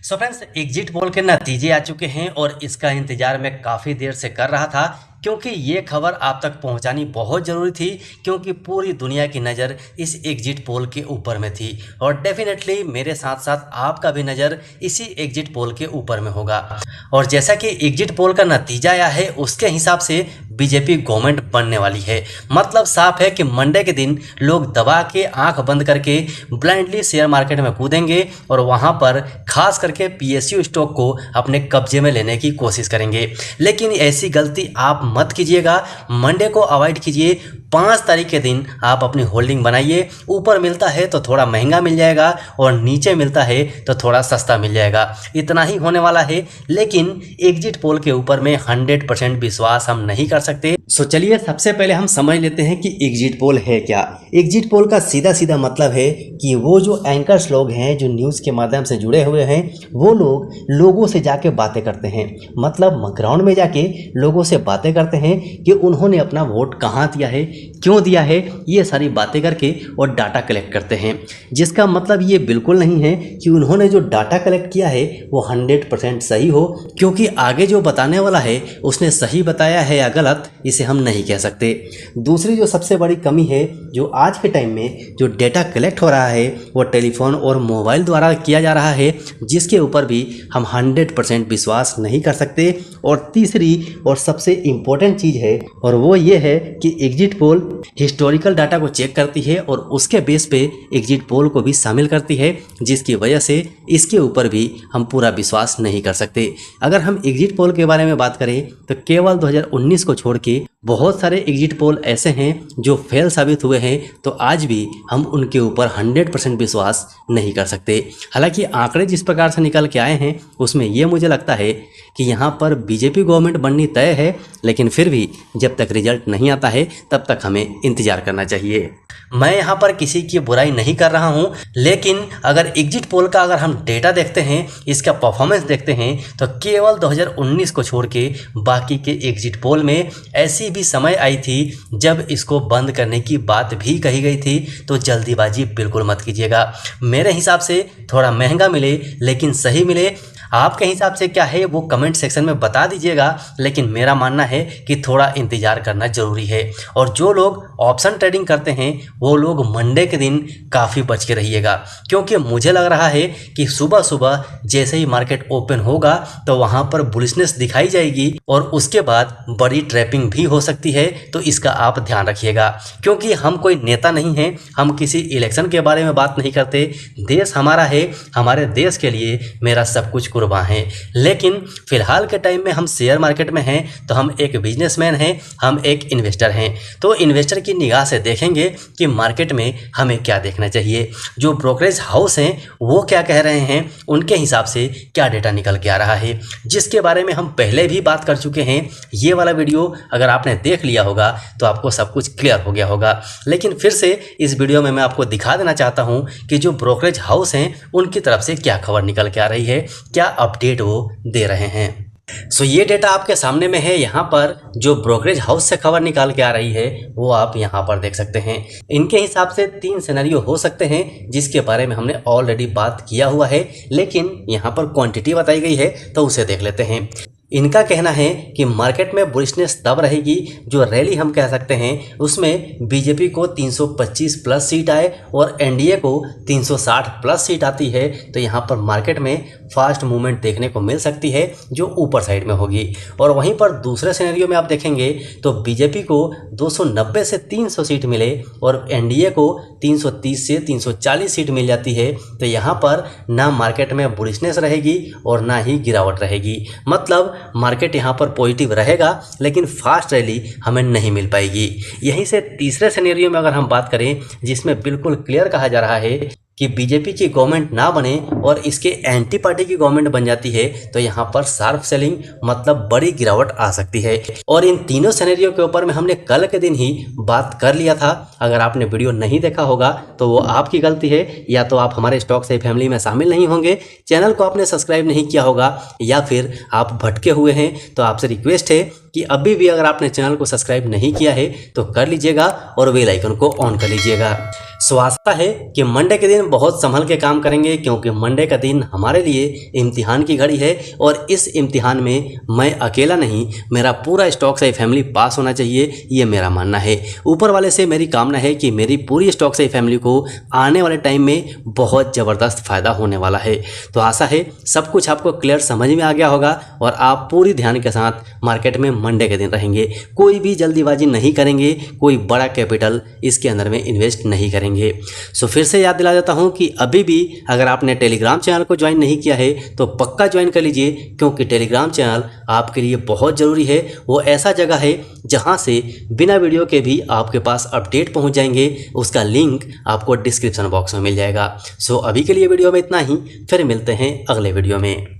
So friends, exit poll के नतीजे आ चुके हैं और इसका इंतजार मैं काफ़ी देर से कर रहा था क्योंकि ये खबर आप तक पहुंचानी बहुत ज़रूरी थी क्योंकि पूरी दुनिया की नज़र इस एग्जिट पोल के ऊपर में थी और डेफिनेटली मेरे साथ साथ आपका भी नज़र इसी एग्जिट पोल के ऊपर में होगा। और जैसा कि एग्जिट पोल का नतीजा आया है उसके हिसाब से बीजेपी गवर्नमेंट बनने वाली है। मतलब साफ है कि मंडे के दिन लोग दबा के आंख बंद करके ब्लाइंडली शेयर मार्केट में कूदेंगे और वहां पर खास करके पीएसयू स्टॉक को अपने कब्जे में लेने की कोशिश करेंगे। लेकिन ऐसी गलती आप मत कीजिएगा, मंडे को अवॉइड कीजिए। 5 तारीख के दिन आप अपनी होल्डिंग बनाइए। ऊपर मिलता है तो थोड़ा महंगा मिल जाएगा और नीचे मिलता है तो थोड़ा सस्ता मिल जाएगा, इतना ही होने वाला है। लेकिन एग्जिट पोल के ऊपर में 100% विश्वास हम नहीं कर सकते। सो चलिए सबसे पहले हम समझ लेते हैं कि एग्जिट पोल है क्या। एग्जिट पोल का सीधा सीधा मतलब है कि वो जो एंकर्स लोग हैं जो न्यूज़ के माध्यम से जुड़े हुए हैं वो लोग लोगों से जाके बातें करते हैं। मतलब ग्राउंड में जाके लोगों से बातें करते हैं कि उन्होंने अपना वोट कहाँ दिया है, क्यों दिया है, ये सारी बातें करके और डाटा कलेक्ट करते हैं। जिसका मतलब ये बिल्कुल नहीं है कि उन्होंने जो डाटा कलेक्ट किया है वो 100% सही हो, क्योंकि आगे जो बताने वाला है उसने सही बताया है या गलत इसे हम नहीं कह सकते। दूसरी जो सबसे बड़ी कमी है जो आज के टाइम में जो डेटा कलेक्ट हो रहा है वो टेलीफोन और मोबाइल द्वारा किया जा रहा है, जिसके ऊपर भी हम 100% विश्वास नहीं कर सकते। और तीसरी और सबसे इम्पोर्टेंट चीज़ है और वो ये है कि एग्जिट पोल हिस्टोरिकल डाटा को चेक करती है और उसके बेस पे एग्जिट पोल को भी शामिल करती है, जिसकी वजह से इसके ऊपर भी हम पूरा विश्वास नहीं कर सकते। अगर हम एग्जिट पोल के बारे में बात करें तो केवल 2019 को छोड़ के बहुत सारे एग्जिट पोल ऐसे हैं जो फेल साबित हुए हैं, तो आज भी हम उनके ऊपर 100% विश्वास नहीं कर सकते। हालांकि आंकड़े जिस प्रकार से निकल के आए हैं उसमें ये मुझे लगता है कि यहाँ पर बीजेपी गवर्नमेंट बननी तय है, लेकिन फिर भी जब तक रिजल्ट नहीं आता है तब तक हमें इंतजार करना चाहिए। मैं यहाँ पर किसी की बुराई नहीं कर रहा हूँ, लेकिन अगर एग्जिट पोल का अगर हम डेटा देखते हैं, इसका परफॉर्मेंस देखते हैं, तो केवल 2019 को छोड़ के बाकी के एग्जिट पोल में ऐसी भी समय आई थी जब इसको बंद करने की बात भी कही गई थी। तो जल्दीबाजी बिल्कुल मत कीजिएगा। मेरे हिसाब से थोड़ा महंगा मिले लेकिन सही मिले। आपके हिसाब से क्या है वो कमेंट सेक्शन में बता दीजिएगा, लेकिन मेरा मानना है कि थोड़ा इंतज़ार करना ज़रूरी है। और जो लोग ऑप्शन ट्रेडिंग करते हैं वो लोग मंडे के दिन काफ़ी बच के रहिएगा, क्योंकि मुझे लग रहा है कि सुबह सुबह जैसे ही मार्केट ओपन होगा तो वहाँ पर बुलिशनेस दिखाई जाएगी और उसके बाद बड़ी ट्रैपिंग भी हो सकती है। तो इसका आप ध्यान रखिएगा, क्योंकि हम कोई नेता नहीं हैं, हम किसी इलेक्शन के बारे में बात नहीं करते। देश हमारा है, हमारे देश के लिए मेरा सब कुछ कुर्बान है। लेकिन फिलहाल के टाइम में हम शेयर मार्केट में हैं तो हम एक बिजनेसमैन हैं, हम एक इन्वेस्टर हैं। तो इन्वेस्टर की निगाह से देखेंगे कि मार्केट में हमें क्या देखना चाहिए, जो ब्रोकरेज हाउस हैं वो क्या कह रहे हैं, उनके हिसाब से क्या डेटा निकल के आ रहा है, जिसके बारे में हम पहले भी बात कर चुके हैं। ये वाला वीडियो अगर आपने देख लिया होगा तो आपको सब कुछ क्लियर हो गया होगा। लेकिन फिर से इस वीडियो में मैं आपको दिखा देना चाहता हूँ कि जो ब्रोकरेज हाउस हैं उनकी तरफ से क्या खबर निकल के आ रही है, क्या अपडेट वो दे रहे हैं। सो ये डेटा आपके सामने में है। यहाँ पर जो ब्रोकरेज हाउस से खबर निकाल के आ रही है वो आप यहाँ पर देख सकते हैं। इनके हिसाब से 3 सिनेरियो हो सकते हैं जिसके बारे में हमने ऑलरेडी बात किया हुआ है, लेकिन यहाँ पर क्वांटिटी बताई गई है तो उसे देख लेते हैं। इनका कहना है कि मार्केट में बुलिशनेस तब रहेगी जो रैली हम कह सकते हैं उसमें बीजेपी को 325 प्लस सीट आए और एनडीए को 360 प्लस सीट आती है। तो यहाँ पर मार्केट में फास्ट मूवमेंट देखने को मिल सकती है जो ऊपर साइड में होगी। और वहीं पर दूसरे सिनेरियो में आप देखेंगे तो बीजेपी को 290 से 300 सीट मिले और एनडीए को 330 से 340 सीट मिल जाती है। तो यहाँ पर ना मार्केट में बुलिशनेस रहेगी और ना ही गिरावट रहेगी। मतलब मार्केट यहाँ पर पॉजिटिव रहेगा लेकिन फास्ट रैली हमें नहीं मिल पाएगी। यहीं से तीसरे सिनेरियो में अगर हम बात करें जिसमें बिल्कुल क्लियर कहा जा रहा है कि बीजेपी की गवर्नमेंट ना बने और इसके एंटी पार्टी की गवर्नमेंट बन जाती है, तो यहाँ पर शार्प सेलिंग मतलब बड़ी गिरावट आ सकती है। और इन तीनों सिनेरियो के ऊपर में हमने कल के दिन ही बात कर लिया था। अगर आपने वीडियो नहीं देखा होगा तो वो आपकी गलती है, या तो आप हमारे स्टॉक से फैमिली में शामिल नहीं होंगे, चैनल को आपने सब्सक्राइब नहीं किया होगा, या फिर आप भटके हुए हैं। तो आपसे रिक्वेस्ट है कि अभी भी अगर आपने चैनल को सब्सक्राइब नहीं किया है तो कर लीजिएगा और बेल आइकन को ऑन कर लीजिएगा। सो आशा है कि मंडे के दिन बहुत संभल के काम करेंगे, क्योंकि मंडे का दिन हमारे लिए इम्तिहान की घड़ी है और इस इम्तिहान में मैं अकेला नहीं, मेरा पूरा स्टॉक सही फैमिली पास होना चाहिए, ये मेरा मानना है। ऊपर वाले से मेरी कामना है कि मेरी पूरी स्टॉक सही फैमिली को आने वाले टाइम में बहुत ज़बरदस्त फ़ायदा होने वाला है। तो आशा है सब कुछ आपको क्लियर समझ में आ गया होगा और आप पूरी ध्यान के साथ मार्केट में मंडे के दिन रहेंगे। कोई भी जल्दीबाजी नहीं करेंगे, कोई बड़ा कैपिटल इसके अंदर में इन्वेस्ट नहीं करेंगे। सो फिर से याद दिला देता हूं कि अभी भी अगर आपने टेलीग्राम चैनल को ज्वाइन नहीं किया है तो पक्का ज्वाइन कर लीजिए, क्योंकि टेलीग्राम चैनल आपके लिए बहुत ज़रूरी है। वो ऐसा जगह है जहां से बिना वीडियो के भी आपके पास अपडेट पहुंच जाएंगे। उसका लिंक आपको डिस्क्रिप्शन बॉक्स में मिल जाएगा। सो अभी के लिए वीडियो में इतना ही, फिर मिलते हैं अगले वीडियो में।